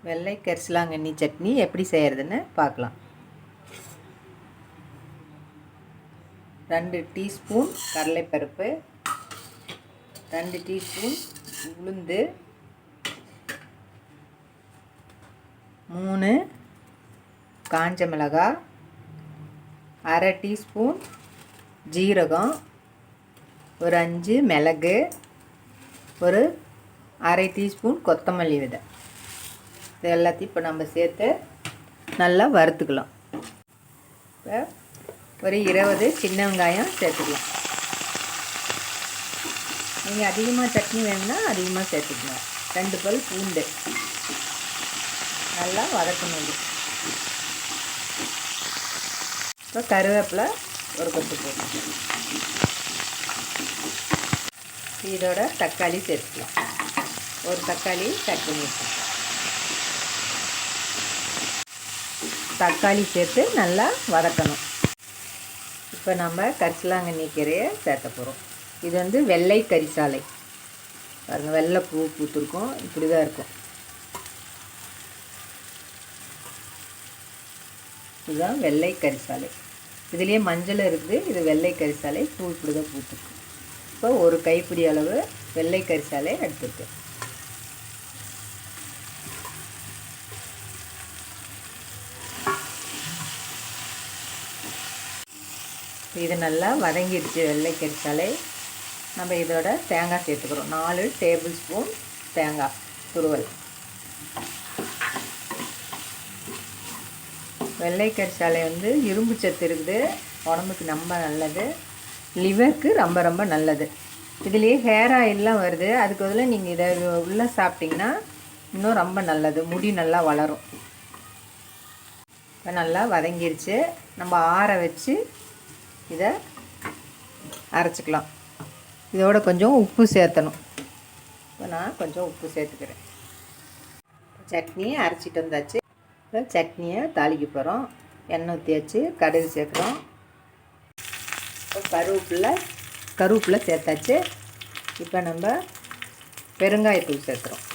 வெள்ளை கரிசலாங்கண்ணி சட்னி எப்படி செய்கிறதுன்னு பார்க்கலாம். 2 டீஸ்பூன் கடலைப்பருப்பு, 2 டீஸ்பூன் உளுந்து, 3 காஞ்ச மிளகாய், அரை டீஸ்பூன் ஜீரகம், ஒரு 5 மிளகு, ஒரு அரை டீஸ்பூன் கொத்தமல்லி விதை. இது எல்லாத்தையும் இப்போ நம்ம சேர்த்து நல்லா வறுத்துக்கலாம். இப்போ ஒரு 20 சின்ன வெங்காயம் சேர்த்துக்கலாம். நீங்கள் அதிகமாக சட்னி வேணும்னா அதிகமாக சேர்த்துக்கலாம். 2 பல் பூண்டு நல்லா வதக்கணும். இப்போ கருவேப்பிலை ஒரு கொத்து போட்டு இதோட தக்காளி சேர்த்துக்கலாம். ஒரு தக்காளி கட் பண்ணி வச்சுக்கலாம். தக்காளி சேர்த்து நல்லா வதக்கணும். இப்போ நம்ம கரிசலாங்கண்ணி கீரையை சேர்த்த போகிறோம். இது வெள்ளை கரிசாலை பாருங்கள், வெள்ளை பூ பூத்துருக்கும். இப்படி தான் இருக்கும். இதுதான் வெள்ளை கரிசாலை. இதுலேயே மஞ்சள் இருக்குது. இது வெள்ளை கரிசாலை. பூ இப்படி தான் பூத்துருக்கும். இப்போ ஒரு கைப்பிடி அளவு வெள்ளை கரிசாலை எடுத்துருக்கேன். இது நல்லா வதங்கிடுச்சு வெள்ளை கரிசாலை. நம்ம இதோட தேங்காய் சேர்த்துக்கிறோம். 4 டேபிள் ஸ்பூன் தேங்காய் துருவல். வெள்ளை கரிசாலை இரும்பு சத்து இருக்குது. உடம்புக்கு ரொம்ப நல்லது. லிவருக்கு ரொம்ப ரொம்ப நல்லது. இதுலேயே ஹேர் ஆயிலெலாம் வருது. அதுக்கு பதிலாக நீங்கள் இதை உள்ளே சாப்பிட்டிங்கன்னா இன்னும் ரொம்ப நல்லது. முடி நல்லா வளரும். இப்போ நல்லா வதங்கிடுச்சு. நம்ம ஆற வச்சு இதை அரைச்சிக்கலாம். இதோட கொஞ்சம் உப்பு சேர்த்தணும். இப்போ நான் கொஞ்சம் உப்பு சேர்த்துக்கிறேன். சட்னியை அரைச்சிட்டு வந்தாச்சு. இப்போ சட்னியை தாளிக்க போகிறோம். எண்ணெய் ஊற்றியாச்சு. கடுகு சேர்க்குறோம். இப்போ கருவேப்பிலை சேர்த்தாச்சு. இப்போ நம்ம பெருங்காயத்தூள் சேர்த்துறோம்.